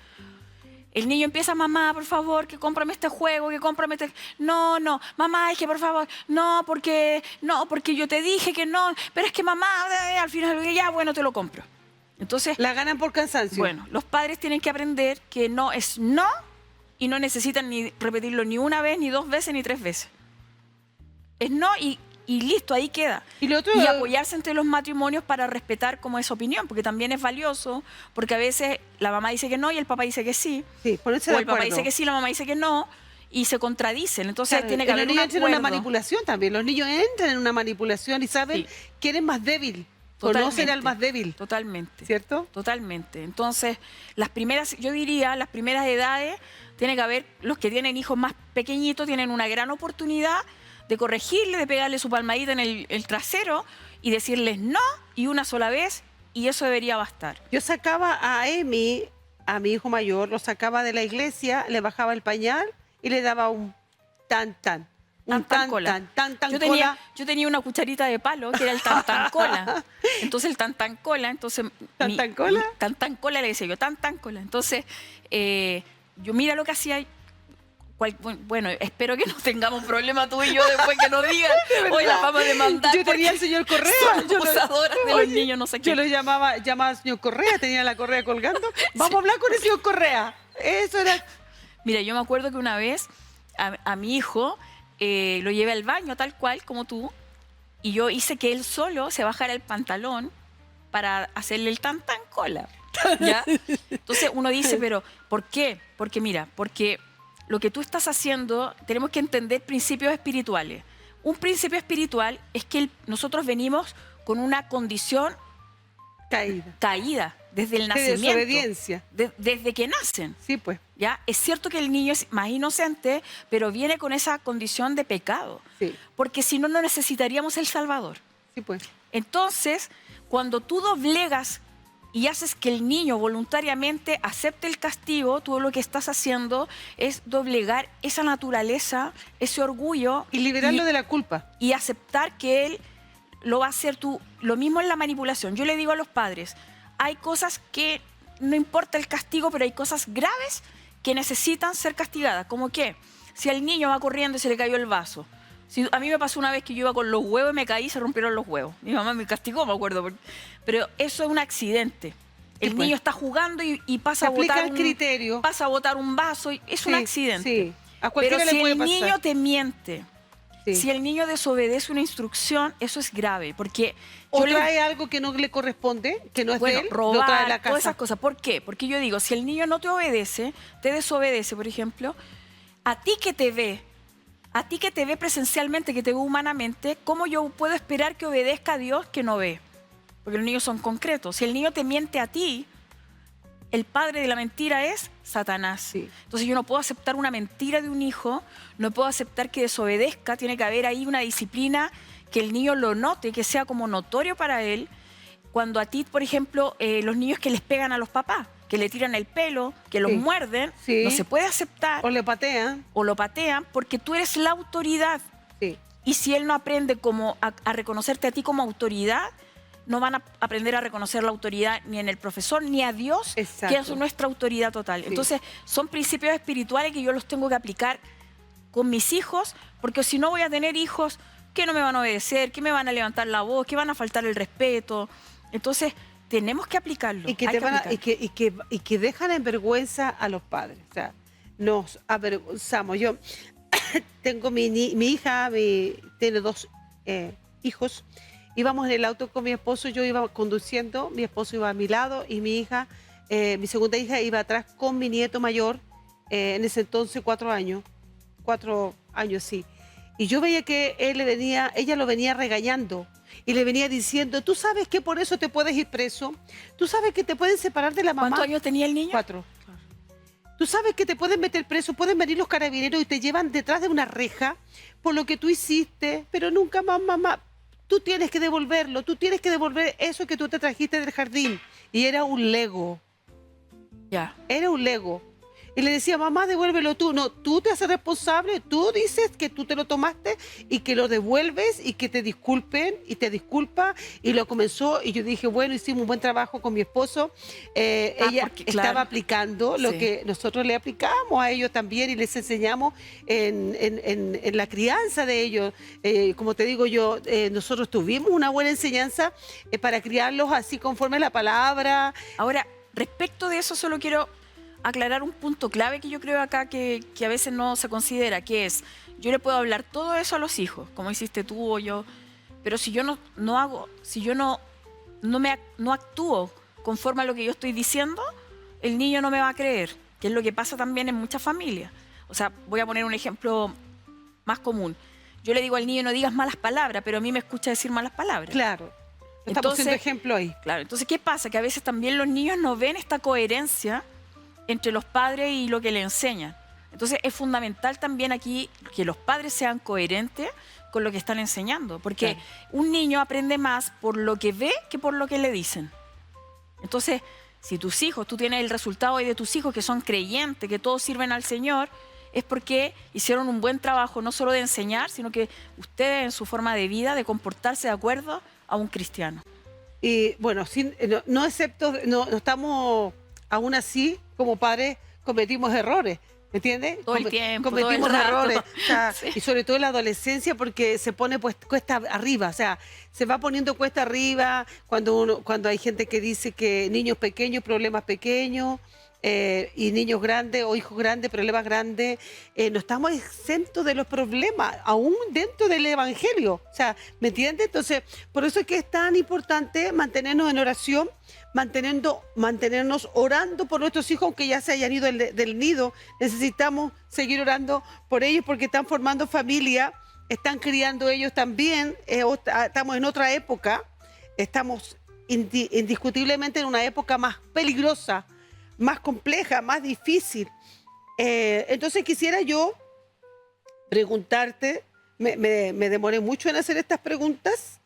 B: El niño empieza, mamá, por favor, que cómprame este juego, que cómprame este... No, mamá, es que por favor, no, porque yo te dije que no, pero es que mamá, al final, ya, bueno, te lo compro. Entonces...
A: La ganan por cansancio.
B: Bueno, los padres tienen que aprender que no es no, y no necesitan ni repetirlo ni una vez, ni 2 veces, ni 3 veces. Es no y listo, ahí queda.
A: Y
B: apoyarse entre los matrimonios para respetar como esa opinión, porque también es valioso, porque a veces la mamá dice que no y el papá dice que sí.
A: Sí, ponerse de acuerdo.
B: El papá dice que sí, la mamá dice que no, y se contradicen. Entonces
A: claro,
B: tiene que haber un acuerdo.
A: Los niños entran en una manipulación también. Los niños entran en una manipulación y saben quién es más débil. Conocen al más débil.
B: Totalmente.
A: ¿Cierto?
B: Totalmente. Entonces, yo diría, las primeras edades, tiene que haber, los que tienen hijos más pequeñitos tienen una gran oportunidad de corregirle, de pegarle su palmadita en el trasero y decirles no, y una sola vez, y eso debería bastar.
A: Yo sacaba a Emi, a mi hijo mayor, lo sacaba de la iglesia, le bajaba el pañal y le daba un tan cola.
B: Yo tenía una cucharita de palo que era el tan cola. Entonces el tan cola, entonces tan cola le decía yo, tan cola. Entonces yo mira lo que hacía. Bueno, espero que no tengamos problema tú y yo después que nos digan, hoy la vamos a demandar.
A: Yo tenía al señor Correa.
B: Son abusadoras de los niños, no sé qué.
A: Yo lo llamaba al señor Correa, tenía la correa colgando. Vamos a hablar con el señor Correa. Eso era...
B: Mira, yo me acuerdo que una vez a mi hijo lo llevé al baño tal cual como tú, y yo hice que él solo se bajara el pantalón para hacerle el tan cola. ¿Ya? Entonces uno dice, pero ¿por qué? Porque lo que tú estás haciendo, tenemos que entender principios espirituales. Un principio espiritual es que nosotros venimos con una condición caída desde el nacimiento.
A: De desobediencia.
B: Desde que nacen.
A: Sí, pues.
B: ¿Ya? Es cierto que el niño es más inocente, pero viene con esa condición de pecado.
A: Sí.
B: Porque si no, no necesitaríamos el Salvador.
A: Sí, pues.
B: Entonces, cuando tú doblegas y haces que el niño voluntariamente acepte el castigo, tú lo que estás haciendo es doblegar esa naturaleza, ese orgullo.
A: Y liberarlo de la culpa.
B: Y aceptar que él lo va a hacer tú. Lo mismo en la manipulación. Yo le digo a los padres, hay cosas que no importa el castigo, pero hay cosas graves que necesitan ser castigadas. ¿Cómo qué? Si el niño va corriendo y se le cayó el vaso. A mí me pasó una vez que yo iba con los huevos y me caí y se rompieron los huevos. Mi mamá me castigó, me acuerdo. Pero eso es un accidente. El
A: pues.
B: niño está jugando y pasa
A: Se
B: a
A: aplica
B: botar
A: el criterio.
B: pasa a botar un vaso. Es un
A: Sí,
B: accidente.
A: Sí, a
B: Pero
A: cualquiera
B: si
A: le puede
B: el
A: pasar.
B: niño te miente,
A: Sí.
B: si el niño desobedece una instrucción, eso es grave. Porque
A: O
B: yo le-
A: trae algo que no le corresponde, que no es de
B: bueno,
A: él, lo trae a
B: robar,
A: la
B: todas
A: casa.
B: esas cosas. ¿Por qué? Porque yo digo, si el niño no te obedece, te desobedece, por ejemplo, a ti que te ve presencialmente, que te ve humanamente, ¿cómo yo puedo esperar que obedezca a Dios que no ve? Porque los niños son concretos. Si el niño te miente a ti, el padre de la mentira es Satanás.
A: Sí.
B: Entonces yo no puedo aceptar una mentira de un hijo, no puedo aceptar que desobedezca, tiene que haber ahí una disciplina que el niño lo note, que sea como notorio para él. Cuando a ti, por ejemplo, los niños que les pegan a los papás, que le tiran el pelo, que los
A: Sí.
B: muerden,
A: Sí.
B: no se puede aceptar
A: O le patean.
B: o lo patean porque tú eres la autoridad.
A: Sí.
B: Y si él no aprende como a reconocerte a ti como autoridad, no van a aprender a reconocer la autoridad ni en el profesor ni a Dios,
A: Exacto.
B: que es nuestra autoridad total.
A: Sí.
B: Entonces, son principios espirituales que yo los tengo que aplicar con mis hijos, porque si no voy a tener hijos que no me van a obedecer, que me van a levantar la voz, que van a faltar el respeto. Entonces, tenemos que aplicarlo.
A: Y que,
B: hay
A: te
B: que
A: van a-
B: aplicarlo.
A: y que dejan en vergüenza a los padres. O sea, nos avergonzamos. Yo tengo mi hija, tiene 2 hijos. Íbamos en el auto con mi esposo, yo iba conduciendo, mi esposo iba a mi lado y mi hija, mi segunda hija iba atrás con mi nieto mayor, en ese entonces 4 años, 4 años sí. Y yo veía que ella lo venía regañando y le venía diciendo, tú sabes que por eso te puedes ir preso, tú sabes que te pueden separar de la mamá.
B: ¿Cuántos años tenía el niño?
A: 4. Tú sabes que te pueden meter preso, pueden venir los carabineros y te llevan detrás de una reja por lo que tú hiciste, pero nunca más, mamá. Tú tienes que devolverlo, tú tienes que devolver eso que tú te trajiste del jardín. Y era un Lego,
B: Ya.
A: era un Lego. Y le decía, mamá, devuélvelo tú. No, tú te haces responsable, tú dices que tú te lo tomaste y que lo devuelves y que te disculpen y te disculpa. Y lo comenzó y yo dije, bueno, hicimos un buen trabajo con mi esposo. Ella
B: porque, claro.
A: estaba aplicando lo
B: Sí.
A: que nosotros le aplicamos a ellos también y les enseñamos en la crianza de ellos. Como te digo yo, nosotros tuvimos una buena enseñanza para criarlos así conforme a la palabra.
B: Ahora, respecto de eso, solo quiero aclarar un punto clave que yo creo acá que a veces no se considera, que es, yo le puedo hablar todo eso a los hijos, como hiciste tú o yo, pero si yo no actúo conforme a lo que yo estoy diciendo, el niño no me va a creer, que es lo que pasa también en muchas familias. O sea, voy a poner un ejemplo más común. Yo le digo al niño, no digas malas palabras, pero a mí me escucha decir malas palabras.
A: Claro. Estamos
B: Entonces,
A: haciendo ejemplo ahí.
B: Claro, entonces, ¿qué pasa? Que a veces también los niños no ven esta coherencia entre los padres y lo que le enseñan. Entonces, es fundamental también aquí que los padres sean coherentes con lo que están enseñando, porque
A: Claro.
B: un niño aprende más por lo que ve que por lo que le dicen. Entonces, si tus hijos, tú tienes el resultado hoy de tus hijos que son creyentes, que todos sirven al Señor, es porque hicieron un buen trabajo, no solo de enseñar, sino que ustedes en su forma de vida, de comportarse de acuerdo a un cristiano.
A: Y bueno, no estamos, aún así, como padres, cometimos errores, ¿me entiendes?
B: Todo el tiempo, todo el
A: Cometimos
B: rato.
A: errores, o sea,
B: Sí.
A: y sobre todo en la adolescencia, porque se pone pues cuesta arriba, o sea, se va poniendo cuesta arriba cuando hay gente que dice que niños pequeños, problemas pequeños, y niños grandes o hijos grandes, problemas grandes, no estamos exentos de los problemas, aún dentro del Evangelio. O sea, ¿me entiendes? Entonces, por eso es que es tan importante mantenernos en oración, mantenernos orando por nuestros hijos, aunque ya se hayan ido del nido. Necesitamos seguir orando por ellos porque están formando familia, están criando ellos también. Estamos en otra época, estamos indiscutiblemente en una época más peligrosa, más compleja, más difícil. Entonces quisiera yo preguntarte, me demoré mucho en hacer estas preguntas.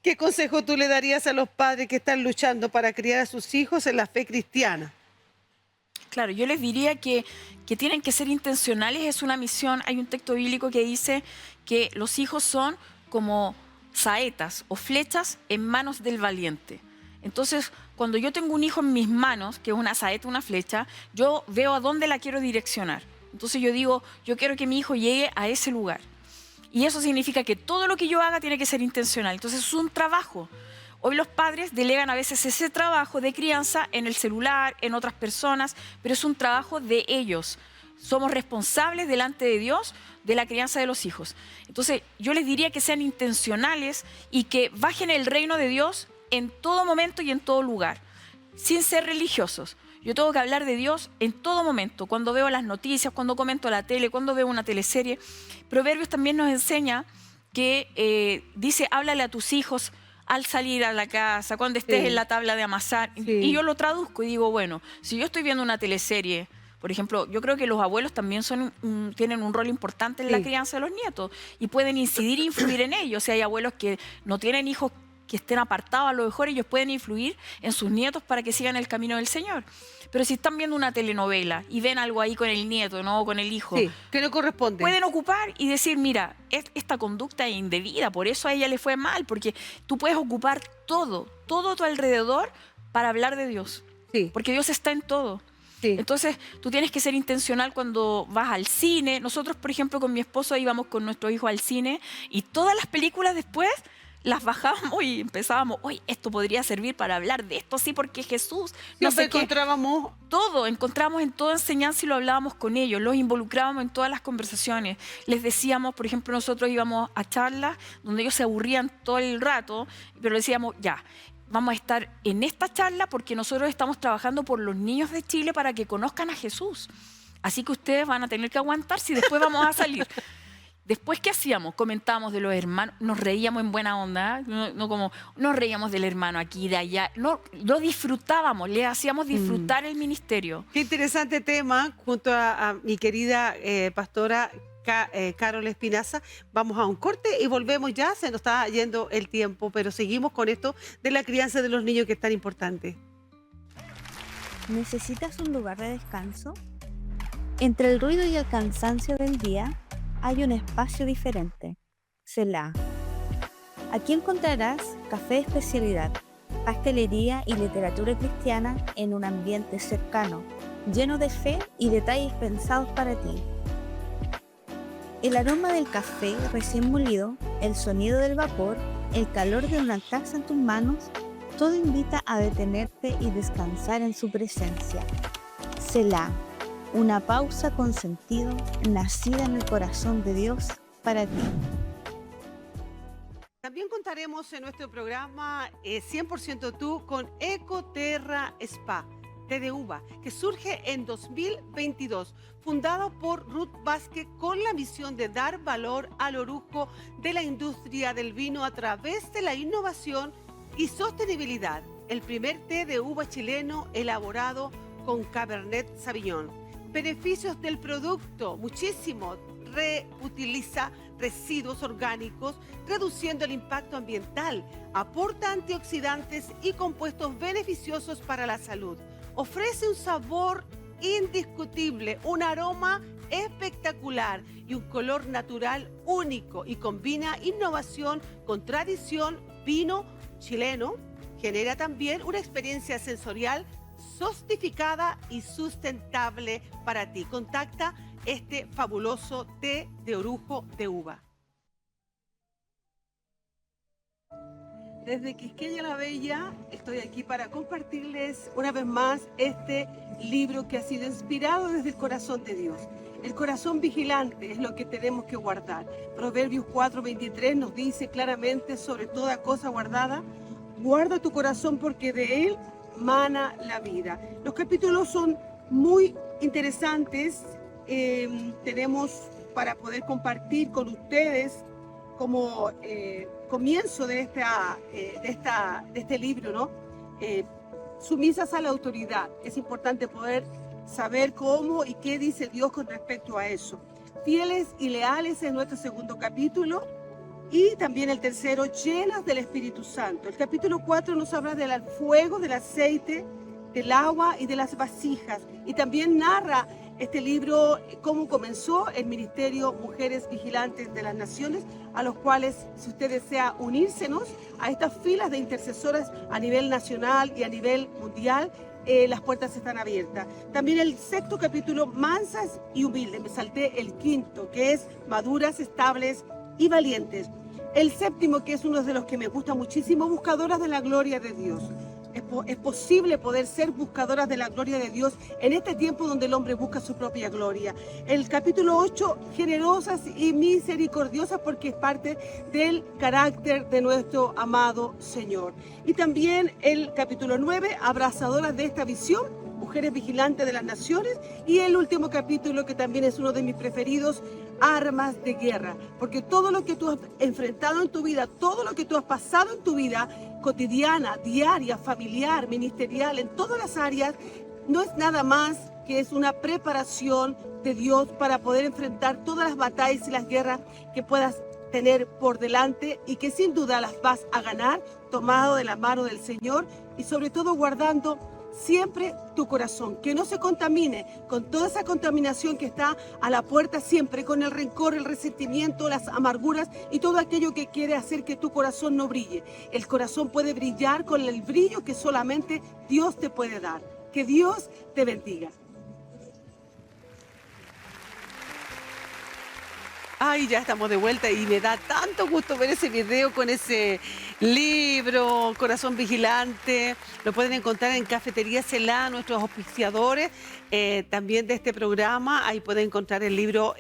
A: ¿Qué consejo tú le darías a los padres que están luchando para criar a sus hijos en la fe cristiana?
B: Claro, yo les diría que tienen que ser intencionales, es una misión. Hay un texto bíblico que dice que los hijos son como saetas o flechas en manos del valiente. Entonces, cuando yo tengo un hijo en mis manos, que es una saeta, una flecha, yo veo a dónde la quiero direccionar. Entonces yo digo, yo quiero que mi hijo llegue a ese lugar. Y eso significa que todo lo que yo haga tiene que ser intencional. Entonces es un trabajo. Hoy los padres delegan a veces ese trabajo de crianza en el celular, en otras personas, pero es un trabajo de ellos. Somos responsables delante de Dios de la crianza de los hijos. Entonces, yo les diría que sean intencionales y que bajen el reino de Dios en todo momento y en todo lugar, sin ser religiosos. Yo tengo que hablar de Dios en todo momento, cuando veo las noticias, cuando comento la tele, cuando veo una teleserie. Proverbios también nos enseña que dice, háblale a tus hijos al salir a la casa, cuando estés en la tabla de amasar. Y yo lo traduzco y digo, bueno, si yo estoy viendo una teleserie, por ejemplo, yo creo que los abuelos también tienen un rol importante en la crianza de los nietos y pueden incidir e influir en ellos. O sea, hay abuelos que no tienen hijos que estén apartados, a lo mejor ellos pueden influir en sus nietos para que sigan el camino del Señor. Pero si están viendo una telenovela y ven algo ahí con el nieto, ¿no? Con el hijo,
A: que no corresponde,
B: pueden ocupar y decir, mira, esta conducta es indebida, por eso a ella le fue mal, porque tú puedes ocupar todo a tu alrededor para hablar de Dios, porque Dios está en todo. Entonces, tú tienes que ser intencional cuando vas al cine. Nosotros, por ejemplo, con mi esposo íbamos con nuestro hijo al cine y todas las películas después las bajábamos y empezábamos, oye, esto podría servir para hablar de esto, sí, porque Jesús...
A: Siempre encontrábamos
B: todo, encontramos en toda enseñanza y lo hablábamos con ellos, los involucrábamos en todas las conversaciones. Les decíamos, por ejemplo, nosotros íbamos a charlas donde ellos se aburrían todo el rato, pero les decíamos, ya, vamos a estar en esta charla porque nosotros estamos trabajando por los niños de Chile para que conozcan a Jesús. Así que ustedes van a tener que aguantar si después vamos a salir. Después, ¿qué hacíamos? Comentábamos de los hermanos, nos reíamos en buena onda, no como nos reíamos del hermano aquí, de allá, no, lo disfrutábamos, le hacíamos disfrutar el ministerio.
A: Qué interesante tema, junto a mi querida pastora Carol Espinaza. Vamos a un corte y volvemos ya, se nos está yendo el tiempo, pero seguimos con esto de la crianza de los niños que es tan importante.
D: ¿Necesitas un lugar de descanso? Entre el ruido y el cansancio del día, hay un espacio diferente, Selah. Aquí encontrarás café de especialidad, pastelería y literatura cristiana en un ambiente cercano, lleno de fe y detalles pensados para ti. El aroma del café recién molido, el sonido del vapor, el calor de una taza en tus manos, todo invita a detenerte y descansar en su presencia. Selah. Una pausa con sentido, nacida en el corazón de Dios para ti.
A: También contaremos en nuestro programa 100% Tú con Ecoterra Spa, té de uva, que surge en 2022, fundado por Ruth Vázquez con la misión de dar valor al orujo de la industria del vino a través de la innovación y sostenibilidad. El primer té de uva chileno elaborado con Cabernet Sauvignon. Beneficios del producto, muchísimo. Reutiliza residuos orgánicos, reduciendo el impacto ambiental. Aporta antioxidantes y compuestos beneficiosos para la salud. Ofrece un sabor indiscutible, un aroma espectacular y un color natural único. Y combina innovación con tradición, vino chileno. Genera también una experiencia sensorial sofisticada y sustentable para ti. Contacta este fabuloso té de orujo de uva. Desde Quisqueya la Bella estoy aquí para compartirles una vez más este libro que ha sido inspirado desde el corazón de Dios. El corazón vigilante es lo que tenemos que guardar. Proverbios 4:23 nos dice claramente: sobre toda cosa guardada, guarda tu corazón porque de él mana la vida. Los capítulos son muy interesantes. Tenemos para poder compartir con ustedes como comienzo de este libro, ¿no? Sumisas a la autoridad. Es importante poder saber cómo y qué dice Dios con respecto a eso. Fieles y leales es nuestro segundo capítulo. Y también el tercero, llenas del Espíritu Santo. El capítulo 4 nos habla del fuego, del aceite, del agua y de las vasijas. Y también narra este libro cómo comenzó el ministerio Mujeres Vigilantes de las Naciones, a los cuales, si usted desea unírsenos a estas filas de intercesoras a nivel nacional y a nivel mundial, las puertas están abiertas. También el sexto capítulo, mansas y humildes. Me salté el quinto, que es maduras, estables y valientes. El séptimo, que es uno de los que me gusta muchísimo, buscadoras de la gloria de Dios. Es posible poder ser buscadoras de la gloria de Dios en este tiempo donde el hombre busca su propia gloria. El capítulo 8, generosas y misericordiosas, porque es parte del carácter de nuestro amado Señor. Y también el capítulo 9, abrazadoras de esta visión, mujeres vigilantes de las naciones. Y el último capítulo, que también es uno de mis preferidos, armas de guerra. Porque todo lo que tú has enfrentado en tu vida, todo lo que tú has pasado en tu vida, cotidiana, diaria, familiar, ministerial, en todas las áreas, no es nada más que es una preparación de Dios para poder enfrentar todas las batallas y las guerras que puedas tener por delante, y que sin duda las vas a ganar tomado de la mano del Señor, y sobre todo guardando siempre tu corazón, que no se contamine con toda esa contaminación que está a la puerta siempre, con el rencor, el resentimiento, las amarguras y todo aquello que quiere hacer que tu corazón no brille. El corazón puede brillar con el brillo que solamente Dios te puede dar. Que Dios te bendiga. Ay, ya estamos de vuelta y me da tanto gusto ver ese video con ese libro, Corazón Vigilante. Lo pueden encontrar en Cafetería Celá, nuestros auspiciadores también de este programa. Ahí pueden encontrar el libro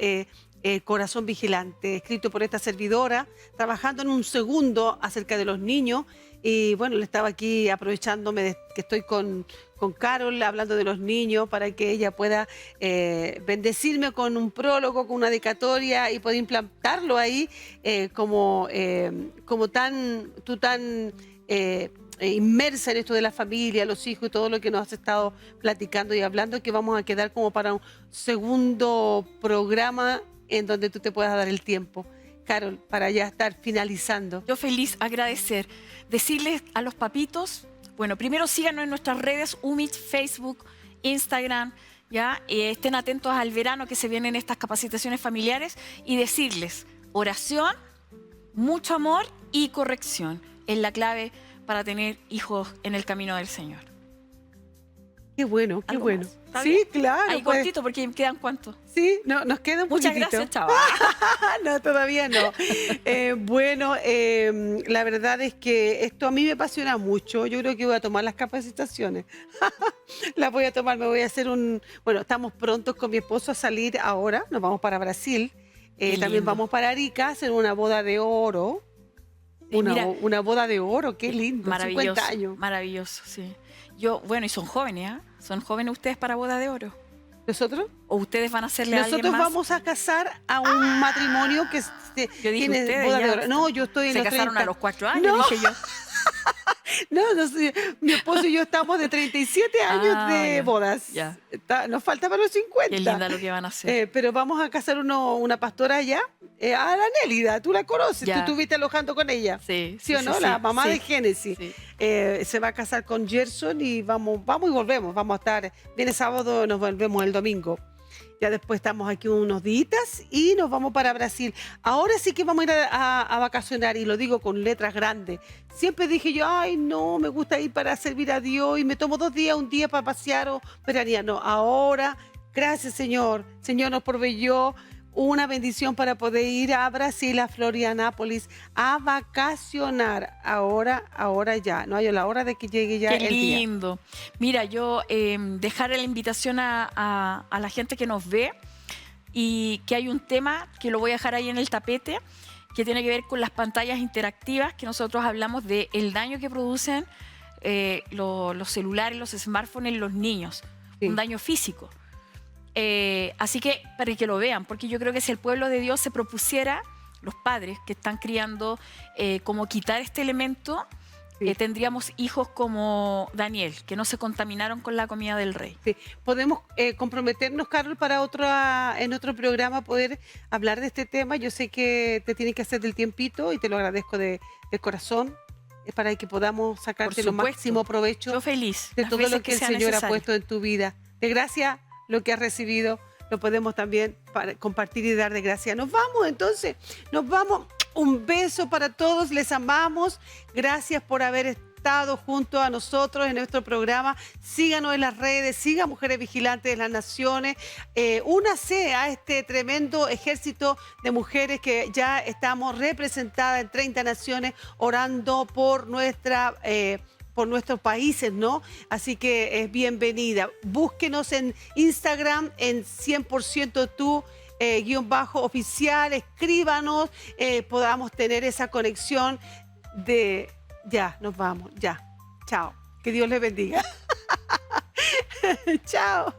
A: Corazón Vigilante, escrito por esta servidora, trabajando en un segundo acerca de los niños. Y bueno, le estaba aquí aprovechándome de que estoy con Carol hablando de los niños para que ella pueda bendecirme con un prólogo, con una dedicatoria y poder implantarlo ahí como tú tan inmersa en esto de la familia, los hijos y todo lo que nos has estado platicando y hablando, que vamos a quedar como para un segundo programa en donde tú te puedas dar el tiempo, Carol, para ya estar finalizando.
B: Yo feliz, agradecer. Decirles a los papitos, bueno, primero síganos en nuestras redes, UMIT, Facebook, Instagram, ¿ya? Estén atentos al verano que se vienen estas capacitaciones familiares, y decirles, oración, mucho amor y corrección es la clave para tener hijos en el camino del Señor.
A: Qué bueno, qué bueno.
B: ¿Está
A: Sí,
B: bien?
A: claro.
B: Ahí
A: pues.
B: cortito, porque quedan ¿cuántos?
A: Sí, no, nos queda un
B: Muchas
A: poquitito.
B: gracias, chao.
A: No, todavía no. Bueno, la verdad es que esto a mí me apasiona mucho. Yo creo que voy a tomar las capacitaciones. Las voy a tomar, me voy a hacer Bueno, estamos prontos con mi esposo a salir ahora. Nos vamos para Brasil. También
B: lindo.
A: vamos para Arica a hacer una boda de oro.
B: Mira,
A: Una boda de oro, qué lindo.
B: maravilloso,
A: 50 años.
B: maravilloso, sí. Bueno, y son jóvenes, ¿ah? ¿Son jóvenes ustedes para boda de oro?
A: ¿Nosotros?
B: ¿O ustedes van a hacerle a alguien
A: Nosotros
B: más?
A: vamos a casar a un matrimonio que
B: Yo dije
A: tiene
B: ustedes
A: boda
B: ya.
A: de oro. No, yo estoy en
B: Se
A: los
B: casaron
A: 30.
B: a los 4 años,
A: No.
B: dije yo.
A: No sé, mi esposo y yo estamos de 37 años de
B: ya,
A: bodas.
B: ya.
A: Nos falta para los 50.
B: Qué linda lo que van a hacer.
A: Pero vamos a casar una pastora allá, a la Nélida, tú la conoces,
B: Ya.
A: tú estuviste alojando con ella.
B: Sí,
A: ¿Sí o no? La mamá
B: sí,
A: de Génesis.
B: sí.
A: Se va a casar con Gerson y vamos y volvemos. Vamos a estar, viene sábado, nos volvemos el domingo. Ya después estamos aquí unos días y nos vamos para Brasil. Ahora sí que vamos a ir a vacacionar, y lo digo con letras grandes. Siempre dije yo, ay, no, me gusta ir para servir a Dios y me tomo 2 días, un día para pasear o veranear. No, ahora, gracias Señor. Señor nos proveyó una bendición para poder ir a Brasil, a Florianápolis, a vacacionar. Ahora ya. No hay la hora de que llegue ya
B: Qué
A: el día.
B: lindo. Mira, yo dejar la invitación a la gente que nos ve, y que hay un tema que lo voy a dejar ahí en el tapete, que tiene que ver con las pantallas interactivas, que nosotros hablamos del daño que producen los celulares, los smartphones en los niños.
A: Sí.
B: Un daño físico. Así que para que lo vean, porque yo creo que si el pueblo de Dios se propusiera, los padres que están criando, como quitar este elemento,
A: Sí.
B: tendríamos hijos como Daniel, que no se contaminaron con la comida del rey.
A: Sí. Podemos comprometernos, Carol, para en otro programa poder hablar de este tema. Yo sé que te tienes que hacer del tiempito y te lo agradezco de corazón, para que podamos sacarte lo
B: supuesto.
A: máximo provecho
B: Yo feliz.
A: de
B: las
A: todo
B: veces
A: lo que el
B: sea
A: Señor ha
B: necesario.
A: puesto en tu vida. De gracia, lo que has recibido, lo podemos también compartir y dar de gracia. Nos vamos entonces, nos vamos. Un beso para todos, les amamos. Gracias por haber estado junto a nosotros en nuestro programa. Síganos en las redes, siga Mujeres Vigilantes de las Naciones. Únase a este tremendo ejército de mujeres que ya estamos representadas en 30 naciones orando por nuestros países, ¿no? Así que es bienvenida. Búsquenos en Instagram en 100% tú, _oficial, escríbanos, podamos tener esa conexión de... Ya, nos vamos, ya. Chao. Que Dios les bendiga. Chao.